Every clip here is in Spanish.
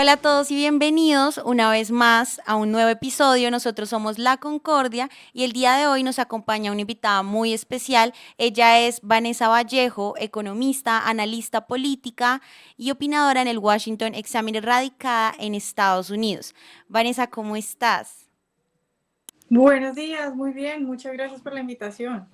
Hola a todos y bienvenidos una vez más a un nuevo episodio. Nosotros somos La Concordia y el día de hoy nos acompaña una invitada muy especial. Ella es Vanessa Vallejo, economista, analista política y opinadora en el Washington Examiner radicada en Estados Unidos. Vanessa, ¿cómo estás? Buenos días, muy bien, muchas gracias por la invitación.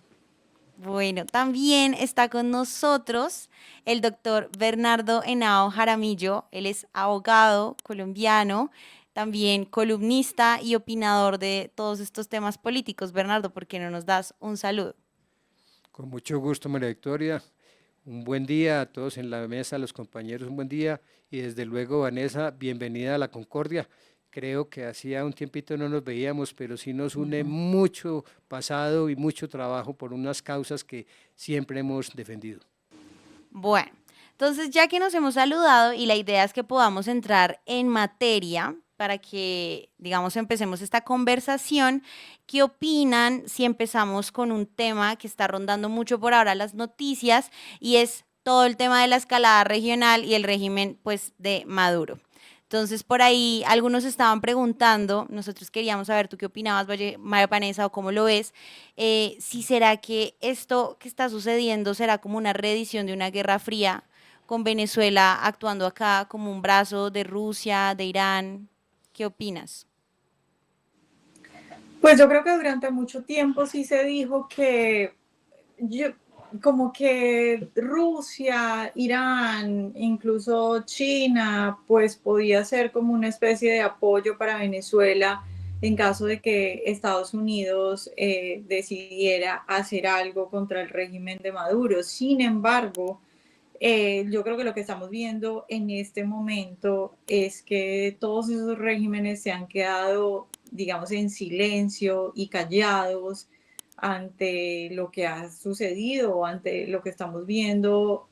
Bueno, también está con nosotros el doctor Bernardo Henao Jaramillo. Él es abogado colombiano, también columnista y opinador de todos estos temas políticos. Bernardo, ¿por qué no nos das un saludo? Con mucho gusto, María Victoria. Un buen día a todos en la mesa, a los compañeros, un buen día. Y desde luego, Vanessa, bienvenida a la Concordia. Creo que hacía un tiempito no nos veíamos, pero sí nos une mucho pasado y mucho trabajo por unas causas que siempre hemos defendido. Bueno, entonces ya que nos hemos saludado y la idea es que podamos entrar en materia para que, digamos, empecemos esta conversación, ¿qué opinan si empezamos con un tema que está rondando mucho por ahora las noticias y es todo el tema de la escalada regional y el régimen, pues, de Maduro? Entonces, por ahí algunos estaban preguntando, nosotros queríamos saber tú qué opinabas, María Vanessa, o cómo lo ves, si será que esto que está sucediendo será como una reedición de una guerra fría con Venezuela actuando acá como un brazo de Rusia, de Irán. ¿Qué opinas? Pues yo creo que durante mucho tiempo sí se dijo que yo, como que Rusia, Irán, incluso China, pues podía ser como una especie de apoyo para Venezuela en caso de que Estados Unidos decidiera hacer algo contra el régimen de Maduro. Sin embargo, yo creo que lo que estamos viendo en este momento es que todos esos regímenes se han quedado, digamos, en silencio y callados ante lo que ha sucedido, ante lo que estamos viendo,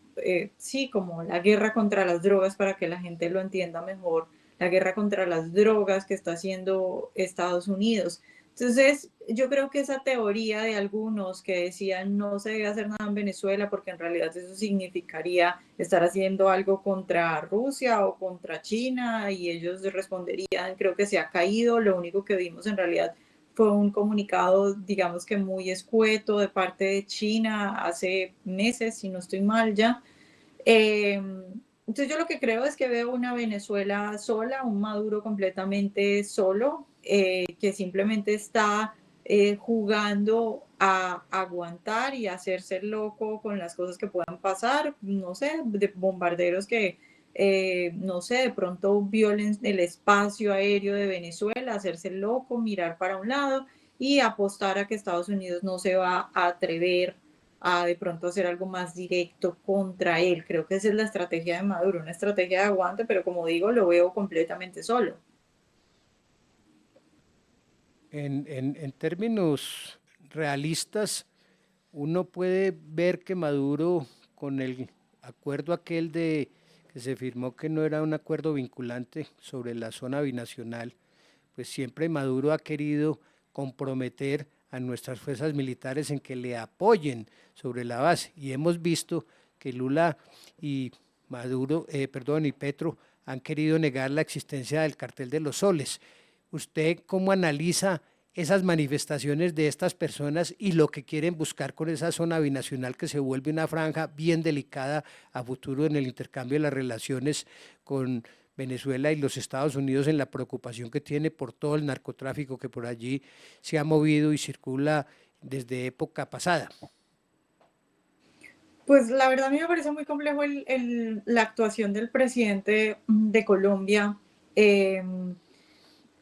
sí, como la guerra contra las drogas, para que la gente lo entienda mejor, la guerra contra las drogas que está haciendo Estados Unidos. Entonces, yo creo que esa teoría de algunos que decían no se debe hacer nada en Venezuela porque en realidad eso significaría estar haciendo algo contra Rusia o contra China y ellos responderían, creo que se ha caído, lo único que vimos en realidad fue un comunicado, digamos que muy escueto de parte de China hace meses, si no estoy mal ya. Eh, entonces yo lo que creo es que veo una Venezuela sola, un Maduro completamente solo, que simplemente está jugando a aguantar y a hacerse loco con las cosas que puedan pasar, no sé, de bombarderos que, no sé, de pronto violen el espacio aéreo de Venezuela, hacerse loco, mirar para un lado y apostar a que Estados Unidos no se va a atrever a de pronto hacer algo más directo contra él. Creo que esa es la estrategia de Maduro, una estrategia de aguante, pero como digo, lo veo completamente solo. En términos realistas, uno puede ver que Maduro, con el acuerdo aquel de que se firmó que no era un acuerdo vinculante sobre la zona binacional, pues siempre Maduro ha querido comprometer a nuestras fuerzas militares en que le apoyen sobre la base. Y hemos visto que Lula y y Petro han querido negar la existencia del cartel de los soles. ¿Usted cómo analiza esas manifestaciones de estas personas y lo que quieren buscar con esa zona binacional que se vuelve una franja bien delicada a futuro en el intercambio de las relaciones con Venezuela y los Estados Unidos, en la preocupación que tiene por todo el narcotráfico que por allí se ha movido y circula desde época pasada? Pues la verdad a mí me parece muy complejo la actuación del presidente de Colombia. Eh,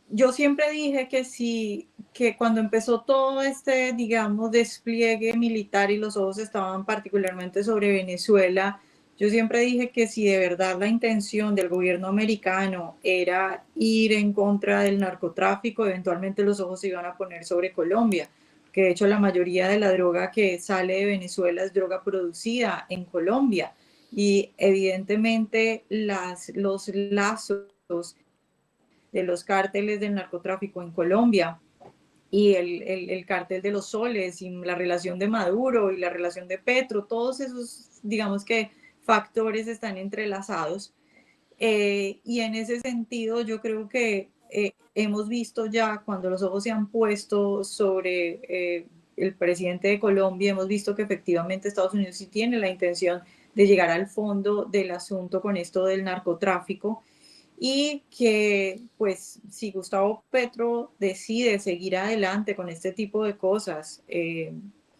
yo siempre dije que sí, que cuando empezó todo este, digamos, despliegue militar y los ojos estaban particularmente sobre Venezuela, yo siempre dije que si de verdad la intención del gobierno americano era ir en contra del narcotráfico, eventualmente los ojos se iban a poner sobre Colombia, que de hecho la mayoría de la droga que sale de Venezuela es droga producida en Colombia y evidentemente los lazos de los cárteles del narcotráfico en Colombia y el cártel de los soles y la relación de Maduro y la relación de Petro, todos esos, digamos que factores están entrelazados. Y en ese sentido yo creo que hemos visto ya cuando los ojos se han puesto sobre el presidente de Colombia, hemos visto que efectivamente Estados Unidos sí tiene la intención de llegar al fondo del asunto con esto del narcotráfico y que pues si Gustavo Petro decide seguir adelante con este tipo de cosas,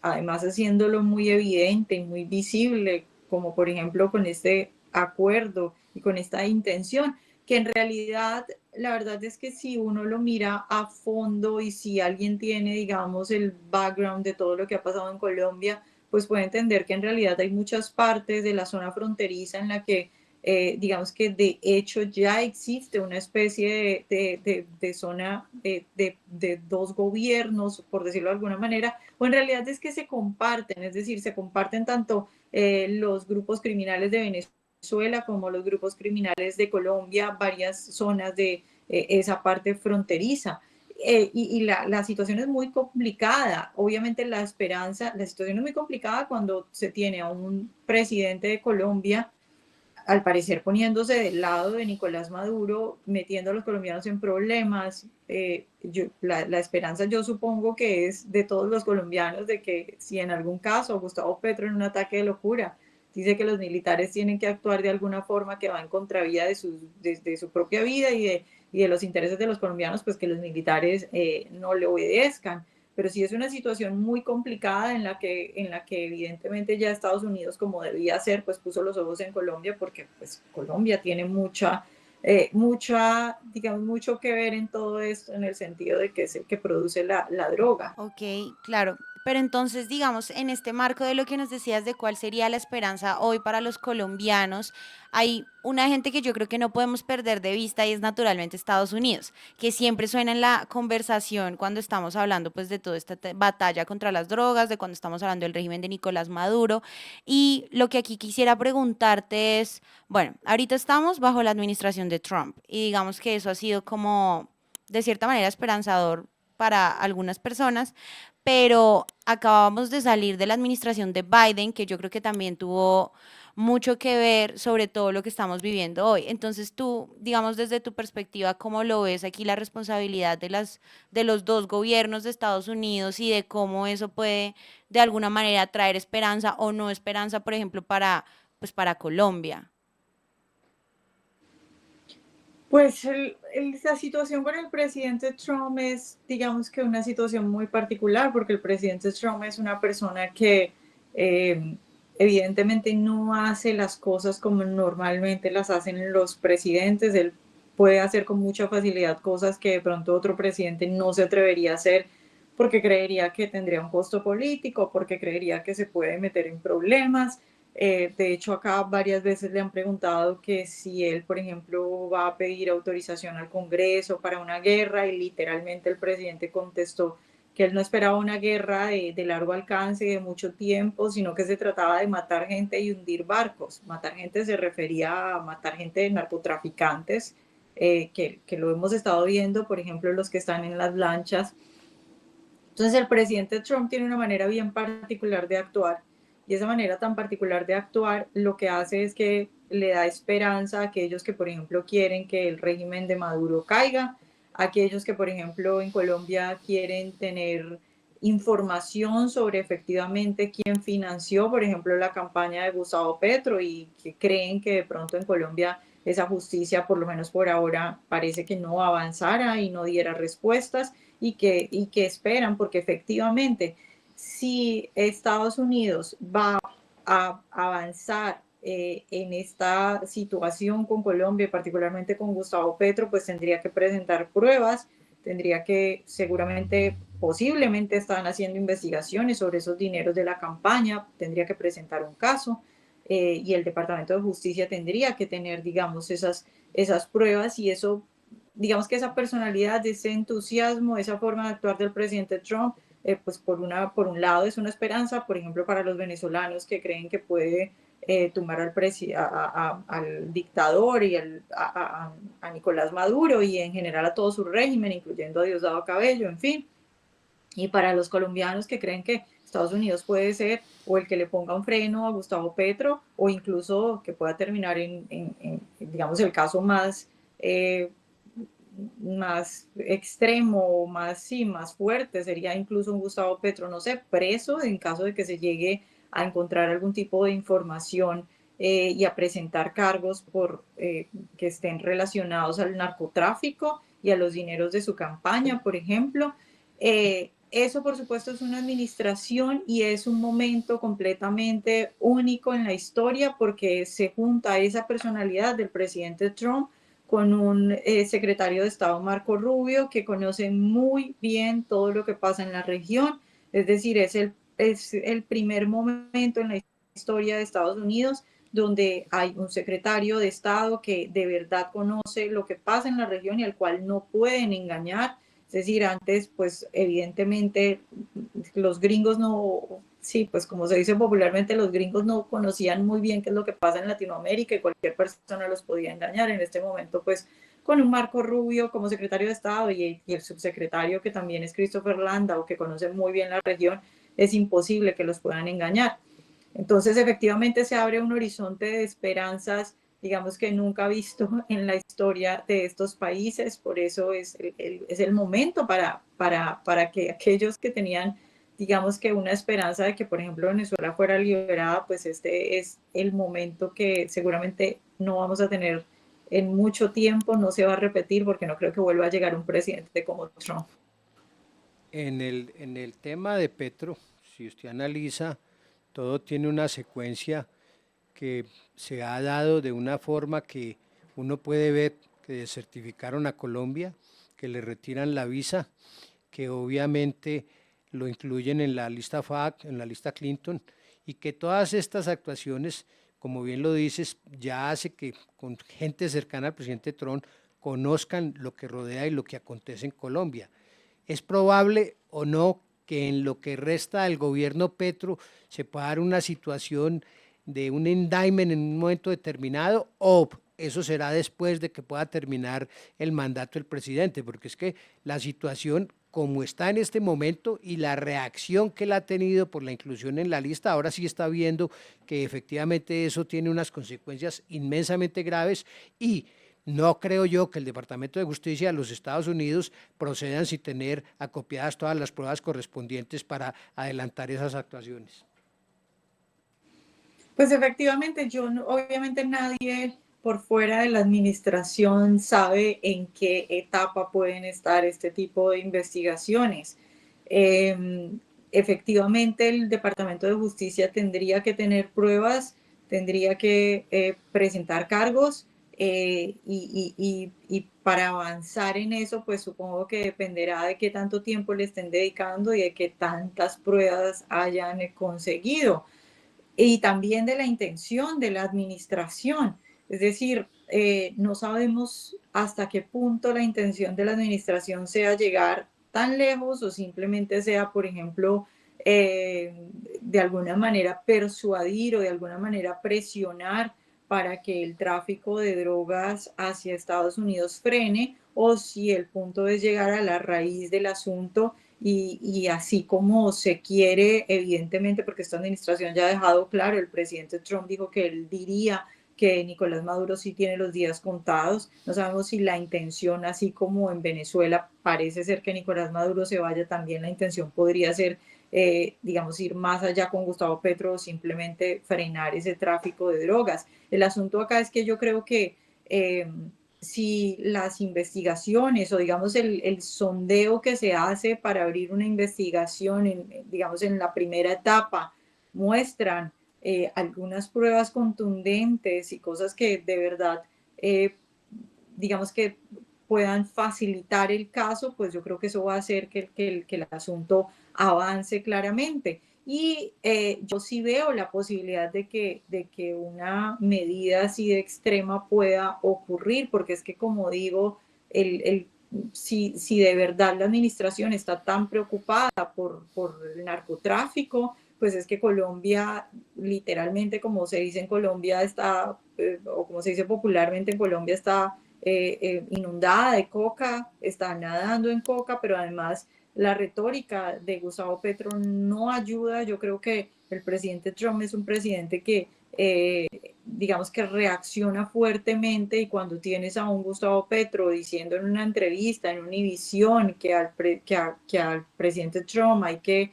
además haciéndolo muy evidente y muy visible, como por ejemplo con este acuerdo y con esta intención, que en realidad la verdad es que si uno lo mira a fondo y si alguien tiene, digamos, el background de todo lo que ha pasado en Colombia, pues puede entender que en realidad hay muchas partes de la zona fronteriza en la que digamos que de hecho ya existe una especie de zona de dos gobiernos, por decirlo de alguna manera, o en realidad es que se comparten, es decir, se comparten tanto los grupos criminales de Venezuela como los grupos criminales de Colombia, varias zonas de esa parte fronteriza. La situación es muy complicada. Obviamente la situación es muy complicada cuando se tiene a un presidente de Colombia al parecer poniéndose del lado de Nicolás Maduro, metiendo a los colombianos en problemas. La esperanza yo supongo que es de todos los colombianos de que si en algún caso Gustavo Petro en un ataque de locura dice que los militares tienen que actuar de alguna forma que va en contravía de su propia vida y de los intereses de los colombianos, pues que los militares no le obedezcan, pero sí es una situación muy complicada en la que evidentemente ya Estados Unidos, como debía ser, pues puso los ojos en Colombia porque pues Colombia tiene digamos, mucho que ver en todo esto, en el sentido de que es el que produce la droga. Ok, claro. Pero entonces, digamos, en este marco de lo que nos decías de cuál sería la esperanza hoy para los colombianos, hay una gente que yo creo que no podemos perder de vista y es naturalmente Estados Unidos, que siempre suena en la conversación cuando estamos hablando pues de toda esta batalla contra las drogas, de cuando estamos hablando del régimen de Nicolás Maduro. Y lo que aquí quisiera preguntarte es, bueno, ahorita estamos bajo la administración de Trump y digamos que eso ha sido como de cierta manera esperanzador para algunas personas, pero acabamos de salir de la administración de Biden, que yo creo que también tuvo mucho que ver sobre todo lo que estamos viviendo hoy. Entonces tú, digamos desde tu perspectiva, ¿cómo lo ves aquí la responsabilidad de los dos gobiernos de Estados Unidos y de cómo eso puede de alguna manera traer esperanza o no esperanza, por ejemplo, pues para Colombia? Pues la situación con el presidente Trump es, digamos que una situación muy particular, porque el presidente Trump es una persona que evidentemente no hace las cosas como normalmente las hacen los presidentes. Él puede hacer con mucha facilidad cosas que de pronto otro presidente no se atrevería a hacer porque creería que tendría un costo político, porque creería que se puede meter en problemas. De hecho, acá varias veces le han preguntado que si él, por ejemplo, va a pedir autorización al Congreso para una guerra y literalmente el presidente contestó que él no esperaba una guerra de largo alcance y de mucho tiempo, sino que se trataba de matar gente y hundir barcos. Matar gente se refería a matar gente de narcotraficantes, que lo hemos estado viendo, por ejemplo, los que están en las lanchas. Entonces el presidente Trump tiene una manera bien particular de actuar y esa manera tan particular de actuar lo que hace es que le da esperanza a aquellos que, por ejemplo, quieren que el régimen de Maduro caiga, a aquellos que, por ejemplo, en Colombia quieren tener información sobre efectivamente quién financió, por ejemplo, la campaña de Gustavo Petro y que creen que de pronto en Colombia esa justicia, por lo menos por ahora, parece que no avanzara y no diera respuestas y que esperan, porque efectivamente, si Estados Unidos va a avanzar en esta situación con Colombia, particularmente con Gustavo Petro, pues tendría que presentar pruebas, tendría que seguramente, posiblemente están haciendo investigaciones sobre esos dineros de la campaña, tendría que presentar un caso y el Departamento de Justicia tendría que tener, digamos, esas pruebas y eso digamos que esa personalidad, ese entusiasmo, esa forma de actuar del presidente Trump, pues por un lado es una esperanza, por ejemplo, para los venezolanos que creen que puede tumbar al dictador y a Nicolás Maduro y en general a todo su régimen, incluyendo a Diosdado Cabello, en fin. Y para los colombianos que creen que Estados Unidos puede ser o el que le ponga un freno a Gustavo Petro o incluso que pueda terminar digamos, el caso más extremo, más, sí, más fuerte, sería incluso un Gustavo Petro, no sé, preso en caso de que se llegue a encontrar algún tipo de información y a presentar cargos que estén relacionados al narcotráfico y a los dineros de su campaña, por ejemplo. Eso, por supuesto, es una administración y es un momento completamente único en la historia porque se junta esa personalidad del presidente Trump con un secretario de Estado, Marco Rubio, que conoce muy bien todo lo que pasa en la región. Es decir, es el primer momento en la historia de Estados Unidos donde hay un secretario de Estado que de verdad conoce lo que pasa en la región y al cual no pueden engañar. Es decir, antes, pues evidentemente los gringos no, sí, pues como se dice popularmente, los gringos no conocían muy bien qué es lo que pasa en Latinoamérica y cualquier persona los podía engañar. En este momento, pues con un Marco Rubio como secretario de Estado y el subsecretario que también es Christopher Landau, que conoce muy bien la región, es imposible que los puedan engañar. Entonces, efectivamente, se abre un horizonte de esperanzas, digamos que nunca visto en la historia de estos países. Por eso es el momento para que aquellos que tenían, digamos que una esperanza de que, por ejemplo, Venezuela fuera liberada, pues este es el momento que seguramente no vamos a tener en mucho tiempo, no se va a repetir porque no creo que vuelva a llegar un presidente como Trump. En el tema de Petro, si usted analiza, todo tiene una secuencia que se ha dado de una forma que uno puede ver que desertificaron a Colombia, que le retiran la visa, que obviamente lo incluyen en la lista FAC, en la lista Clinton, y que todas estas actuaciones, como bien lo dices, ya hace que con gente cercana al presidente Trump conozcan lo que rodea y lo que acontece en Colombia. ¿Es probable o no que en lo que resta del gobierno Petro se pueda dar una situación de un indictment en un momento determinado o eso será después de que pueda terminar el mandato del presidente? Porque es que la situación como está en este momento y la reacción que él ha tenido por la inclusión en la lista, ahora sí está viendo que efectivamente eso tiene unas consecuencias inmensamente graves y no creo yo que el Departamento de Justicia de los Estados Unidos procedan sin tener acopiadas todas las pruebas correspondientes para adelantar esas actuaciones. Pues efectivamente, obviamente nadie por fuera de la administración sabe en qué etapa pueden estar este tipo de investigaciones. Eh, Efectivamente, el Departamento de Justicia tendría que tener pruebas, tendría que presentar cargos y para avanzar en eso, pues supongo que dependerá de qué tanto tiempo le estén dedicando y de qué tantas pruebas hayan conseguido y también de la intención de la administración. Es decir, no sabemos hasta qué punto la intención de la administración sea llegar tan lejos o simplemente sea, por ejemplo, de alguna manera persuadir o de alguna manera presionar para que el tráfico de drogas hacia Estados Unidos frene o si el punto es llegar a la raíz del asunto y así como se quiere, evidentemente, porque esta administración ya ha dejado claro, el presidente Trump dijo que él diría que Nicolás Maduro sí tiene los días contados. No sabemos si la intención, así como en Venezuela parece ser que Nicolás Maduro se vaya, también la intención podría ser, digamos, ir más allá con Gustavo Petro o simplemente frenar ese tráfico de drogas. El asunto acá es que yo creo que si las investigaciones o digamos el sondeo que se hace para abrir una investigación, digamos en la primera etapa, muestran algunas pruebas contundentes y cosas que de verdad, digamos que puedan facilitar el caso, pues yo creo que eso va a hacer que el asunto avance claramente. Y yo sí veo la posibilidad de que una medida así de extrema pueda ocurrir, porque es que como digo, si de verdad la administración está tan preocupada por el narcotráfico, pues es que Colombia, literalmente, como se dice en Colombia, está, o como se dice popularmente en Colombia, está inundada de coca, está nadando en coca, pero además la retórica de Gustavo Petro no ayuda. Yo creo que el presidente Trump es un presidente que, digamos que reacciona fuertemente, y cuando tienes a un Gustavo Petro diciendo en una entrevista en Univisión que al presidente Trump hay que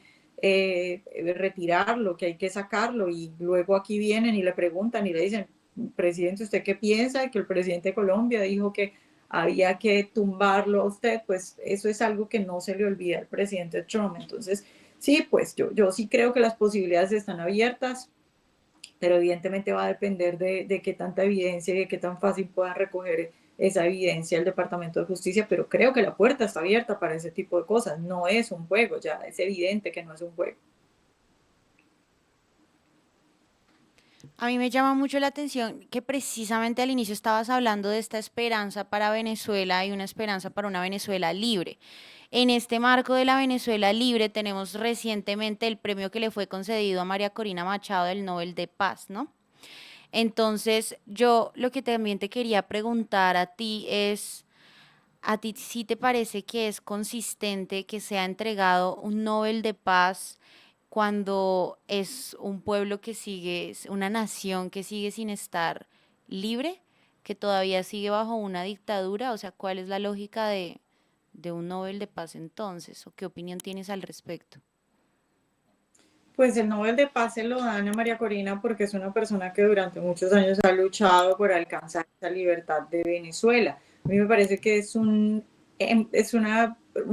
retirarlo, que hay que sacarlo, y luego aquí vienen y le preguntan y le dicen, presidente, ¿usted qué piensa? Que el presidente de Colombia dijo que había que tumbarlo a usted. Pues eso es algo que no se le olvida al presidente Trump. Entonces, sí, pues yo sí creo que las posibilidades están abiertas, pero evidentemente va a depender de qué tanta evidencia y de qué tan fácil puedan recoger esa evidencia el Departamento de Justicia, pero creo que la puerta está abierta para ese tipo de cosas. No es un juego, ya es evidente que no es un juego. A mí me llama mucho la atención que precisamente al inicio estabas hablando de esta esperanza para Venezuela y una esperanza para una Venezuela libre. En este marco de la Venezuela libre tenemos recientemente el premio que le fue concedido a María Corina Machado del Nobel de Paz, ¿no? Entonces, yo lo que también te quería preguntar a ti es, ¿a ti sí te parece que es consistente que sea entregado un Nobel de Paz cuando es un pueblo que sigue, es una nación que sigue sin estar libre, que todavía sigue bajo una dictadura? O sea, ¿cuál es la lógica de un Nobel de Paz entonces? ¿O qué opinión tienes al respecto? Pues el Nobel de Paz se lo dan a María Corina porque es una persona que durante muchos años ha luchado por alcanzar esa libertad de Venezuela. A mí me parece que un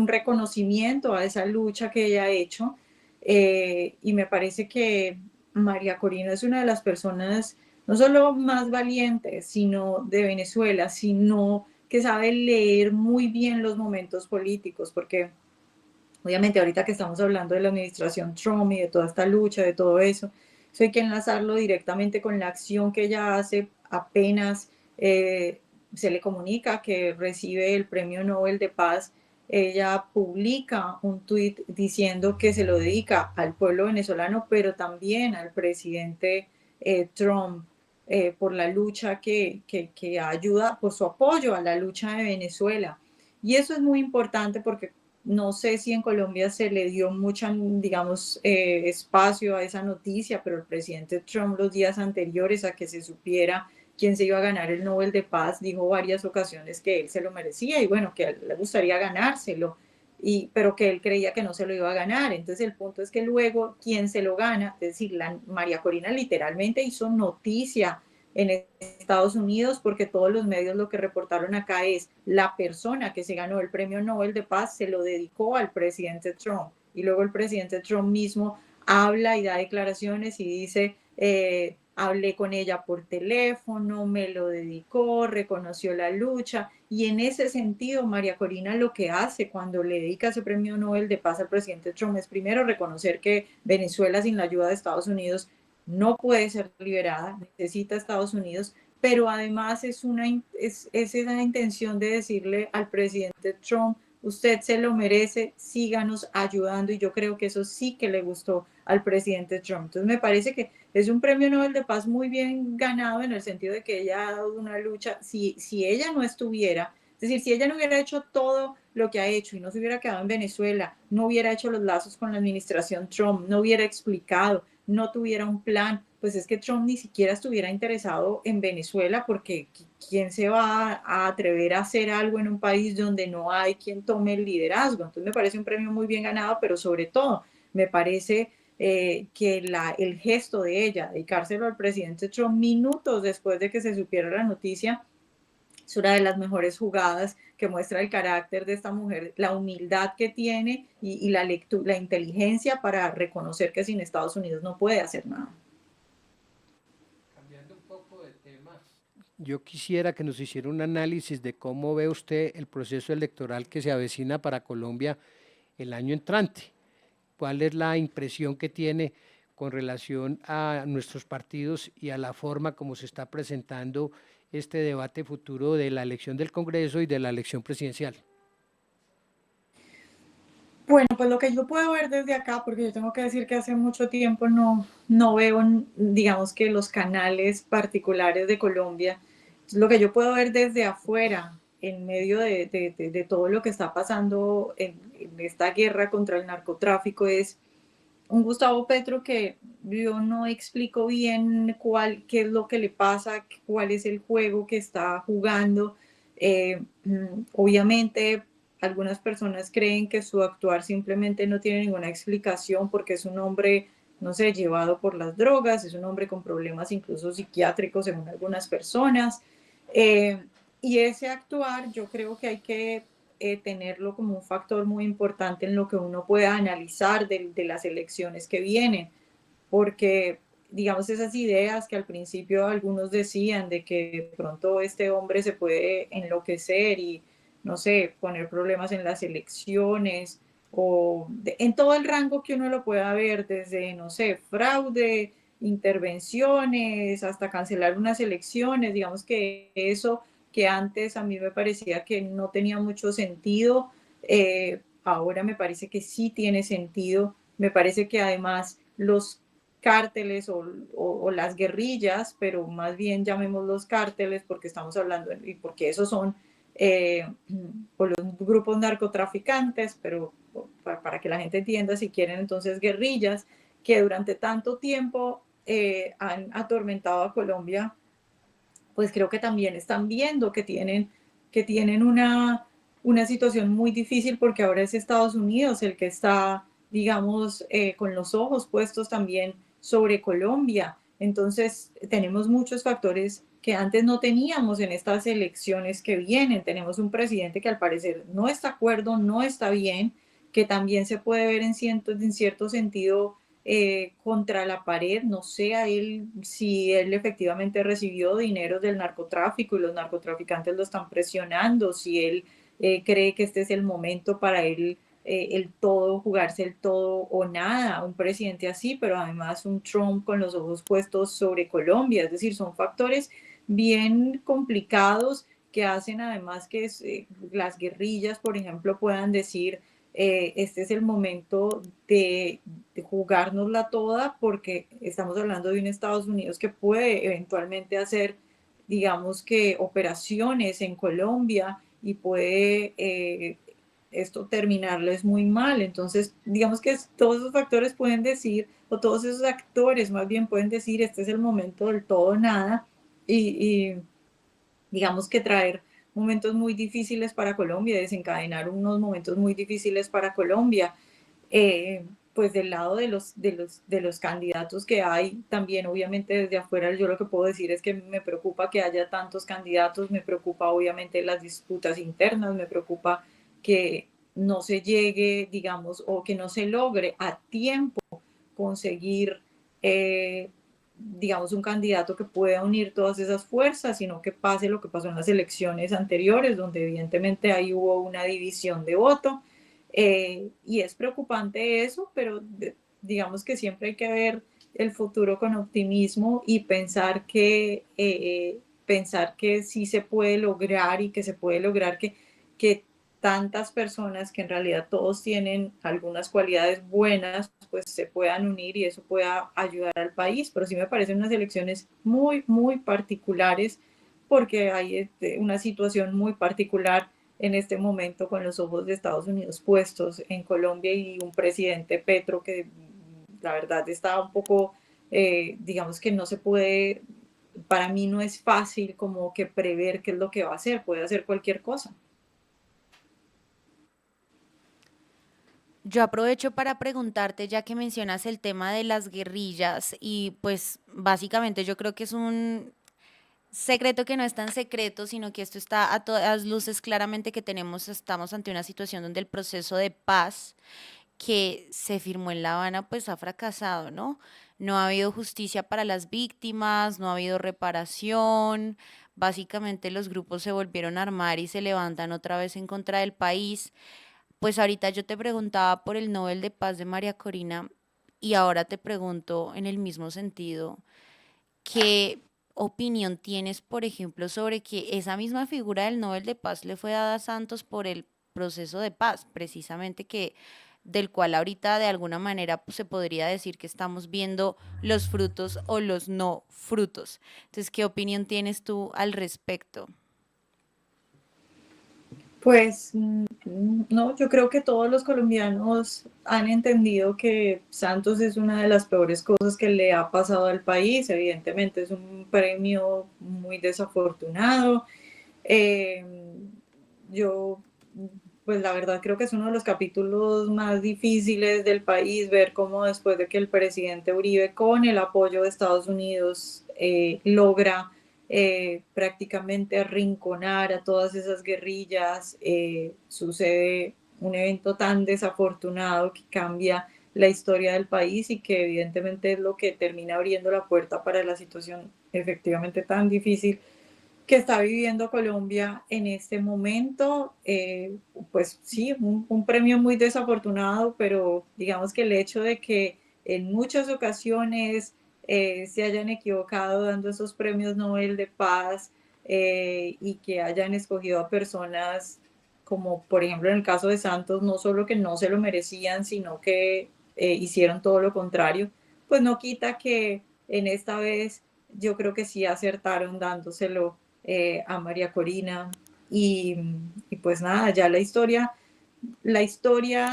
reconocimiento a esa lucha que ella ha hecho, y me parece que María Corina es una de las personas no solo más valientes, sino de Venezuela, sino que sabe leer muy bien los momentos políticos, porque obviamente ahorita que estamos hablando de la administración Trump y de toda esta lucha, de todo eso hay que enlazarlo directamente con la acción que ella hace apenas se le comunica que recibe el Premio Nobel de Paz. Ella publica un tuit diciendo que se lo dedica al pueblo venezolano, pero también al presidente Trump, por la lucha que ayuda, por su apoyo a la lucha de Venezuela. Y eso es muy importante porque no sé si en Colombia se le dio mucho, digamos, espacio a esa noticia, pero el presidente Trump los días anteriores a que se supiera quién se iba a ganar el Nobel de Paz dijo varias ocasiones que él se lo merecía y bueno, que a él le gustaría ganárselo, pero que él creía que no se lo iba a ganar. Entonces el punto es que luego quien se lo gana, es decir, María Corina literalmente hizo noticia en Estados Unidos, porque todos los medios lo que reportaron acá es la persona que se ganó el Premio Nobel de Paz se lo dedicó al presidente Trump, y luego el presidente Trump mismo habla y da declaraciones y dice, hablé con ella por teléfono, me lo dedicó, reconoció la lucha. Y en ese sentido, María Corina lo que hace cuando le dedica ese Premio Nobel de Paz al presidente Trump es primero reconocer que Venezuela sin la ayuda de Estados Unidos no puede ser liberada, necesita Estados Unidos, pero además es esa intención de decirle al presidente Trump, usted se lo merece, síganos ayudando, y yo creo que eso sí que le gustó al presidente Trump. Entonces me parece que es un premio Nobel de Paz muy bien ganado, en el sentido de que ella ha dado una lucha. Si ella no estuviera, es decir, si ella no hubiera hecho todo lo que ha hecho y no se hubiera quedado en Venezuela, no hubiera hecho los lazos con la administración Trump, no hubiera explicado, no tuviera un plan, pues es que Trump ni siquiera estuviera interesado en Venezuela, porque ¿quién se va a atrever a hacer algo en un país donde no hay quien tome el liderazgo? Entonces me parece un premio muy bien ganado, pero sobre todo me parece que el gesto de ella, dedicárselo al presidente Trump minutos después de que se supiera la noticia, es una de las mejores jugadas que muestra el carácter de esta mujer, la humildad que tiene y la inteligencia para reconocer que sin Estados Unidos no puede hacer nada. Cambiando un poco de tema, yo quisiera que nos hiciera un análisis de cómo ve usted el proceso electoral que se avecina para Colombia el año entrante. ¿Cuál es la impresión que tiene con relación a nuestros partidos y a la forma como se está presentando este debate futuro de la elección del Congreso y de la elección presidencial? Bueno, pues lo que yo puedo ver desde acá, porque yo tengo que decir que hace mucho tiempo no veo, digamos, que los canales particulares de Colombia. Lo que yo puedo ver desde afuera en medio de todo lo que está pasando en esta guerra contra el narcotráfico es un Gustavo Petro que yo no explico bien qué es lo que le pasa, cuál es el juego que está jugando. Obviamente, algunas personas creen que su actuar simplemente no tiene ninguna explicación porque es un hombre, no sé, llevado por las drogas, es un hombre con problemas incluso psiquiátricos según algunas personas. Eh, y ese actuar yo creo que hay que tenerlo como un factor muy importante en lo que uno pueda analizar de las elecciones que vienen, porque digamos esas ideas que al principio algunos decían de que de pronto este hombre se puede enloquecer y, no sé, poner problemas en las elecciones o en todo el rango que uno lo pueda ver, desde, no sé, fraude, intervenciones, hasta cancelar unas elecciones, digamos que eso que antes a mí me parecía que no tenía mucho sentido, ahora me parece que sí tiene sentido, me parece que además los cárteles o las guerrillas, pero más bien llamémoslos cárteles porque estamos hablando y porque esos son o los grupos narcotraficantes, pero para que la gente entienda, si quieren entonces guerrillas, que durante tanto tiempo han atormentado a Colombia, pues creo que también están viendo que tienen una situación muy difícil porque ahora es Estados Unidos el que está, digamos, con los ojos puestos también sobre Colombia. Entonces, tenemos muchos factores que antes no teníamos en estas elecciones que vienen. Tenemos un presidente que al parecer no está de acuerdo, no está bien, que también se puede ver en cierto sentido contra la pared, no sé a él si él efectivamente recibió dinero del narcotráfico y los narcotraficantes lo están presionando, si él cree que este es el momento para él el todo, jugarse el todo o nada, un presidente así, pero además un Trump con los ojos puestos sobre Colombia, es decir, son factores bien complicados que hacen además que las guerrillas, por ejemplo, puedan decir, este es el momento de jugárnosla toda porque estamos hablando de un Estados Unidos que puede eventualmente hacer, digamos que, operaciones en Colombia y puede esto terminarles muy mal. Entonces, digamos que todos esos factores pueden decir, o todos esos actores más bien pueden decir, este es el momento del todo o nada y digamos que traer momentos muy difíciles para Colombia, desencadenar unos momentos muy difíciles para Colombia. Pues del lado de los candidatos que hay, también obviamente desde afuera yo lo que puedo decir es que me preocupa que haya tantos candidatos, me preocupa obviamente las disputas internas, me preocupa que no se llegue, digamos, o que no se logre a tiempo conseguir digamos, un candidato que pueda unir todas esas fuerzas, sino que pase lo que pasó en las elecciones anteriores, donde evidentemente ahí hubo una división de voto. Y es preocupante eso, pero digamos que siempre hay que ver el futuro con optimismo y pensar que sí se puede lograr y que se puede lograr que tantas personas que en realidad todos tienen algunas cualidades buenas, pues se puedan unir y eso pueda ayudar al país. Pero sí me parecen unas elecciones muy, muy particulares porque hay una situación muy particular en este momento con los ojos de Estados Unidos puestos en Colombia y un presidente Petro que la verdad está un poco, digamos que no se puede, para mí no es fácil como que prever qué es lo que va a hacer, puede hacer cualquier cosa. Yo aprovecho para preguntarte, ya que mencionas el tema de las guerrillas, y pues básicamente yo creo que es un secreto que no es tan secreto, sino que esto está a todas luces claramente que estamos ante una situación donde el proceso de paz que se firmó en La Habana pues ha fracasado, ¿no? No ha habido justicia para las víctimas, no ha habido reparación, básicamente los grupos se volvieron a armar y se levantan otra vez en contra del país. Pues ahorita yo te preguntaba por el Nobel de Paz de María Corina y ahora te pregunto en el mismo sentido, ¿qué opinión tienes, por ejemplo, sobre que esa misma figura del Nobel de Paz le fue dada a Santos por el proceso de paz, precisamente que del cual ahorita de alguna manera pues, se podría decir que estamos viendo los frutos o los no frutos? Entonces, ¿qué opinión tienes tú al respecto? Pues no, yo creo que todos los colombianos han entendido que Santos es una de las peores cosas que le ha pasado al país. Evidentemente es un premio muy desafortunado. Eh, yo, pues la verdad creo que es uno de los capítulos más difíciles del país, ver cómo después de que el presidente Uribe, con el apoyo de Estados Unidos, logra prácticamente arrinconar a todas esas guerrillas, sucede un evento tan desafortunado que cambia la historia del país y que evidentemente es lo que termina abriendo la puerta para la situación efectivamente tan difícil que está viviendo Colombia en este momento. Pues sí, un premio muy desafortunado, pero digamos que el hecho de que en muchas ocasiones se hayan equivocado dando esos premios Nobel de paz, y que hayan escogido a personas como por ejemplo en el caso de Santos, no solo que no se lo merecían, sino que hicieron todo lo contrario, pues no quita que en esta vez yo creo que sí acertaron dándoselo a María Corina. Y, y, pues nada, ya la historia,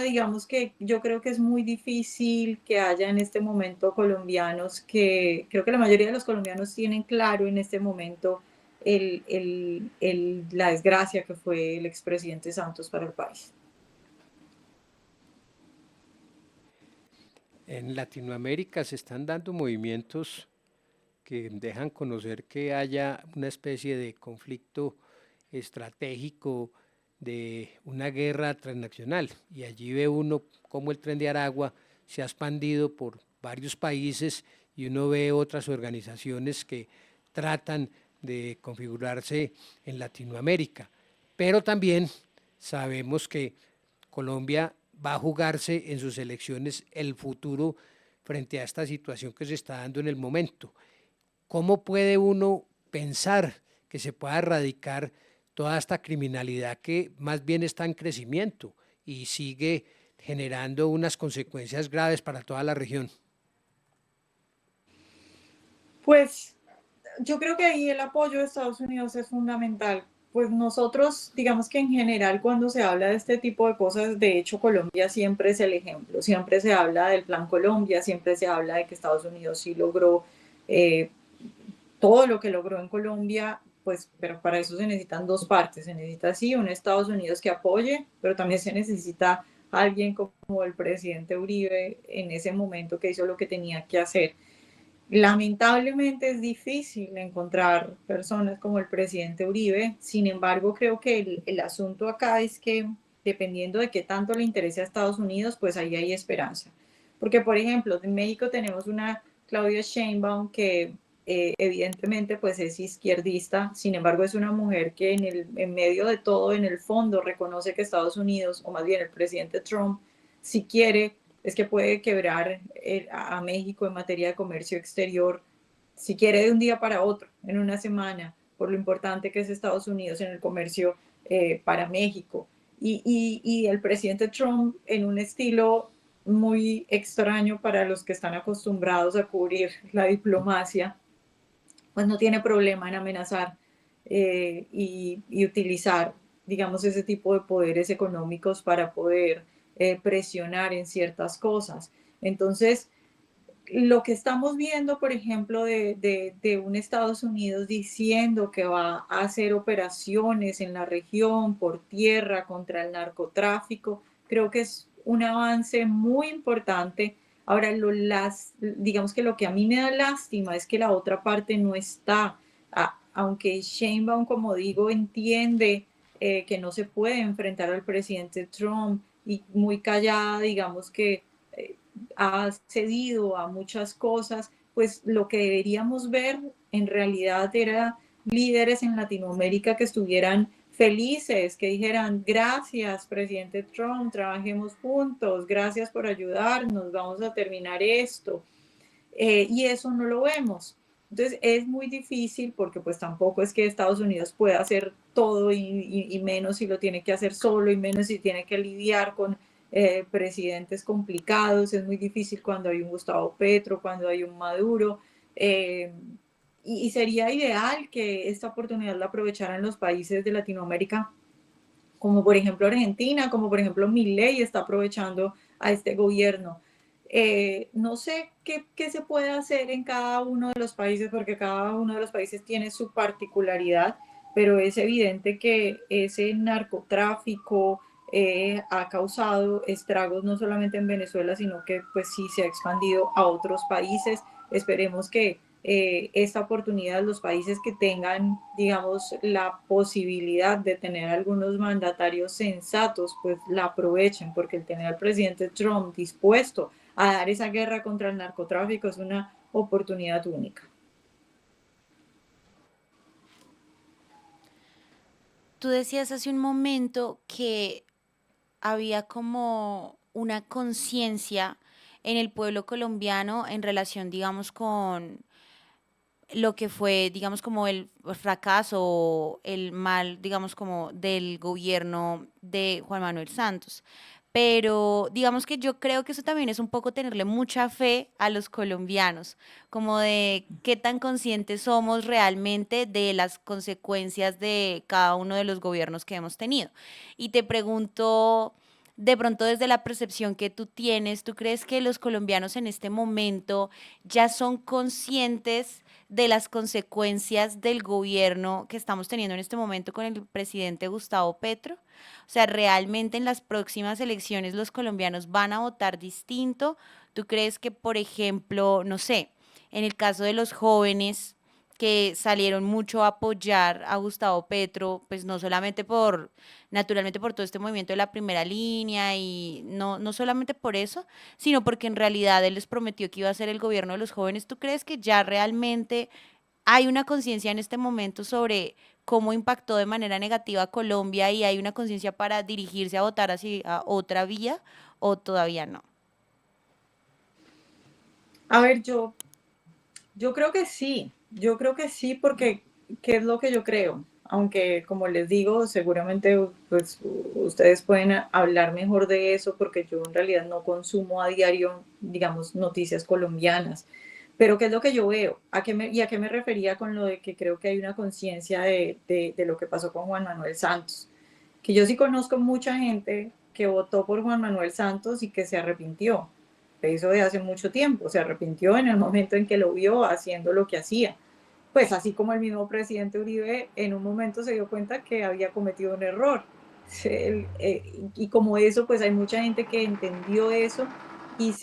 digamos que yo creo que es muy difícil que haya en este momento colombianos que, creo que la mayoría de los colombianos tienen claro en este momento la desgracia que fue el expresidente Santos para el país. En Latinoamérica se están dando movimientos que dejan conocer que haya una especie de conflicto estratégico, de una guerra transnacional. Y allí ve uno cómo el Tren de Aragua se ha expandido por varios países y uno ve otras organizaciones que tratan de configurarse en Latinoamérica. Pero también sabemos que Colombia va a jugarse en sus elecciones el futuro frente a esta situación que se está dando en el momento. ¿Cómo puede uno pensar que se pueda erradicar toda esta criminalidad que más bien está en crecimiento y sigue generando unas consecuencias graves para toda la región? Pues yo creo que ahí el apoyo de Estados Unidos es fundamental. Pues nosotros, digamos que en general cuando se habla de este tipo de cosas, de hecho Colombia siempre es el ejemplo, siempre se habla del Plan Colombia, siempre se habla de que Estados Unidos sí logró eh, todo lo que logró en Colombia, pues, pero para eso se necesitan dos partes, se necesita sí un Estados Unidos que apoye, pero también se necesita alguien como el presidente Uribe en ese momento que hizo lo que tenía que hacer. Lamentablemente es difícil encontrar personas como el presidente Uribe, sin embargo creo que el asunto acá es que dependiendo de qué tanto le interese a Estados Unidos, pues ahí hay esperanza. Porque por ejemplo, en México tenemos una Claudia Sheinbaum que evidentemente pues es izquierdista, sin embargo es una mujer que en medio de todo, en el fondo, reconoce que Estados Unidos, o más bien el presidente Trump, si quiere es que puede quebrar a México en materia de comercio exterior, si quiere de un día para otro, en una semana, por lo importante que es Estados Unidos en el comercio para México. Y el presidente Trump en un estilo muy extraño para los que están acostumbrados a cubrir la diplomacia, pues no tiene problema en amenazar y utilizar, digamos, ese tipo de poderes económicos para poder presionar en ciertas cosas. Entonces, lo que estamos viendo, por ejemplo, de un Estados Unidos diciendo que va a hacer operaciones en la región por tierra contra el narcotráfico, creo que es un avance muy importante. Ahora, digamos que lo que a mí me da lástima es que la otra parte no está, aunque Sheinbaum, como digo, entiende que no se puede enfrentar al presidente Trump y muy callada, digamos que ha cedido a muchas cosas, pues lo que deberíamos ver en realidad era líderes en Latinoamérica que estuvieran felices, que dijeran gracias, presidente Trump, trabajemos juntos, gracias por ayudarnos, vamos a terminar esto. Y eso no lo vemos. Entonces es muy difícil porque pues tampoco es que Estados Unidos pueda hacer todo y menos si lo tiene que hacer solo y menos si tiene que lidiar con presidentes complicados. Es muy difícil cuando hay un Gustavo Petro, cuando hay un Maduro. Y sería ideal que esta oportunidad la aprovecharan los países de Latinoamérica como por ejemplo Argentina, como por ejemplo Milei está aprovechando a este gobierno. No sé qué se puede hacer en cada uno de los países, porque cada uno de los países tiene su particularidad, pero es evidente que ese narcotráfico ha causado estragos no solamente en Venezuela, sino que pues sí se ha expandido a otros países. Esperemos que esta oportunidad, los países que tengan, digamos, la posibilidad de tener algunos mandatarios sensatos, pues la aprovechen, porque el tener al presidente Trump dispuesto a dar esa guerra contra el narcotráfico es una oportunidad única. Tú decías hace un momento que había como una conciencia en el pueblo colombiano en relación, digamos, con lo que fue, digamos, como el fracaso o el mal, digamos, como del gobierno de Juan Manuel Santos. Pero digamos que yo creo que eso también es un poco tenerle mucha fe a los colombianos, como de qué tan conscientes somos realmente de las consecuencias de cada uno de los gobiernos que hemos tenido. Y te pregunto, de pronto desde la percepción que tú tienes, ¿tú crees que los colombianos en este momento ya son conscientes de las consecuencias del gobierno que estamos teniendo en este momento con el presidente Gustavo Petro? O sea, realmente en las próximas elecciones los colombianos van a votar distinto. ¿Tú crees que, por ejemplo, no sé, en el caso de los jóvenes que salieron mucho a apoyar a Gustavo Petro, pues no solamente por, naturalmente por todo este movimiento de la primera línea y no solamente por eso, sino porque en realidad él les prometió que iba a ser el gobierno de los jóvenes? ¿Tú crees que ya realmente hay una conciencia en este momento sobre cómo impactó de manera negativa a Colombia y hay una conciencia para dirigirse a votar hacia otra vía o todavía no? A ver, yo creo que sí, porque ¿qué es lo que yo creo? Aunque, como les digo, seguramente pues, ustedes pueden hablar mejor de eso, porque yo en realidad no consumo a diario, digamos, noticias colombianas. Pero ¿qué es lo que yo veo? ¿Y a qué me refería con lo de que creo que hay una conciencia de lo que pasó con Juan Manuel Santos? Que yo sí conozco mucha gente que votó por Juan Manuel Santos y que se arrepintió de eso de hace mucho tiempo, se arrepintió en el momento en que lo vio haciendo lo que hacía. Pues así como el mismo presidente Uribe en un momento se dio cuenta que había cometido un error. Y como eso, pues hay mucha gente que entendió eso y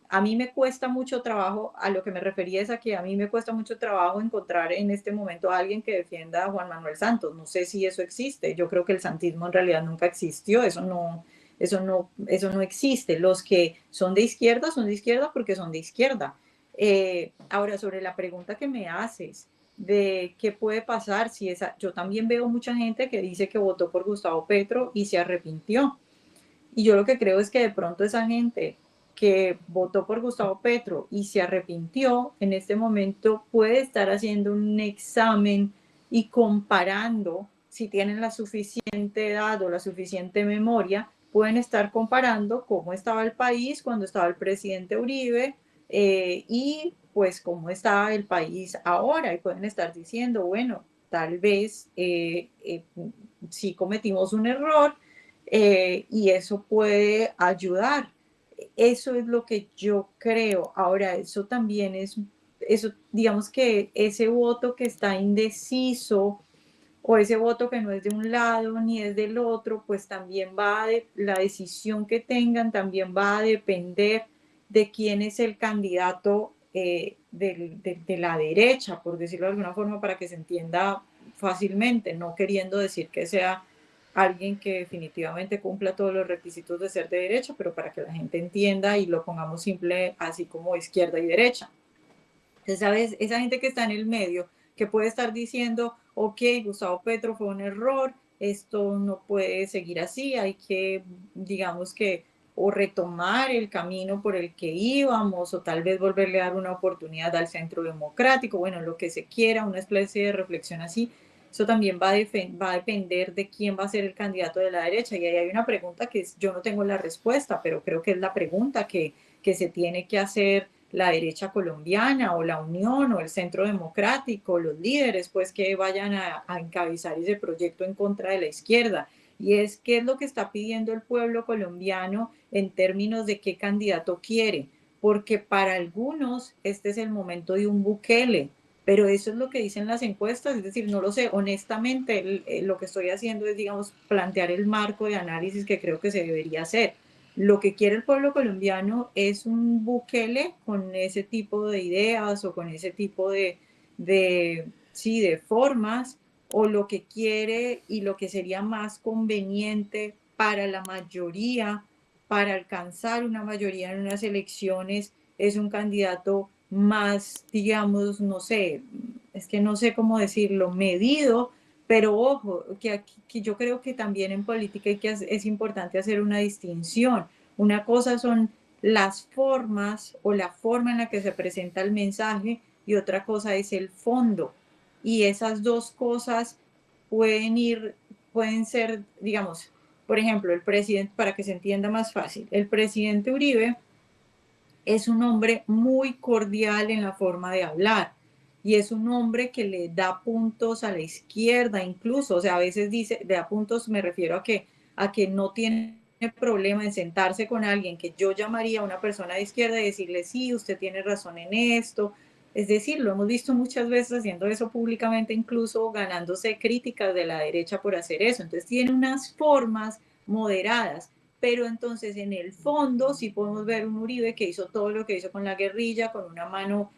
a mí me cuesta mucho trabajo, a lo que me refería es a que a mí me cuesta mucho trabajo encontrar en este momento a alguien que defienda a Juan Manuel Santos. No sé si eso existe. Yo creo que el santismo en realidad nunca existió. Eso no existe. Los que son de izquierda porque son de izquierda. Ahora, sobre la pregunta que me haces de qué puede pasar si yo también veo mucha gente que dice que votó por Gustavo Petro y se arrepintió. Y yo lo que creo es que de pronto esa gente que votó por Gustavo Petro y se arrepintió, en este momento puede estar haciendo un examen y comparando, si tienen la suficiente edad o la suficiente memoria, pueden estar comparando cómo estaba el país cuando estaba el presidente Uribe y pues cómo está el país ahora y pueden estar diciendo, bueno, tal vez sí cometimos un error y eso puede ayudar. Eso es lo que yo creo. Ahora, eso también eso, digamos que ese voto que está indeciso o ese voto que no es de un lado ni es del otro, pues también la decisión que tengan también va a depender de quién es el candidato de la derecha, por decirlo de alguna forma, para que se entienda fácilmente, no queriendo decir que sea alguien que definitivamente cumpla todos los requisitos de ser de derecha, pero para que la gente entienda y lo pongamos simple, así como izquierda y derecha. Entonces, ¿sabes? Esa gente que está en el medio, que puede estar diciendo, ok, Gustavo Petro fue un error, esto no puede seguir así, hay que, digamos que, o retomar el camino por el que íbamos, o tal vez volverle a dar una oportunidad al centro democrático, bueno, lo que se quiera, una especie de reflexión así. Eso también va a depender de quién va a ser el candidato de la derecha. Y ahí hay una pregunta yo no tengo la respuesta, pero creo que es la pregunta que se tiene que hacer la derecha colombiana o la Unión o el Centro Democrático, los líderes pues que vayan a encabezar ese proyecto en contra de la izquierda. y es qué es lo que está pidiendo el pueblo colombiano en términos de qué candidato quiere, porque para algunos este es el momento de un Bukele, pero eso es lo que dicen las encuestas, es decir, no lo sé, honestamente lo que estoy haciendo es, digamos, plantear el marco de análisis que creo que se debería hacer. Lo que quiere el pueblo colombiano es un Bukele con ese tipo de ideas o con ese tipo sí, de formas, o lo que quiere y lo que sería más conveniente para la mayoría, para alcanzar una mayoría en unas elecciones, es un candidato más, digamos, no sé, es que no sé cómo decirlo, medido, pero ojo, que yo creo que también en política es importante hacer una distinción. Una cosa son las formas o la forma en la que se presenta el mensaje y otra cosa es el fondo. Y esas dos cosas pueden ser, digamos, por ejemplo, el presidente, para que se entienda más fácil, el presidente Uribe es un hombre muy cordial en la forma de hablar y es un hombre que le da puntos a la izquierda incluso, o sea, a veces dice, le da puntos, me refiero a que no tiene problema en sentarse con alguien que yo llamaría a una persona de izquierda y decirle, sí, usted tiene razón en esto. Es decir, lo hemos visto muchas veces haciendo eso públicamente, incluso ganándose críticas de la derecha por hacer eso. Entonces tiene unas formas moderadas, pero entonces en el fondo sí podemos ver un Uribe que hizo todo lo que hizo con la guerrilla, con una mano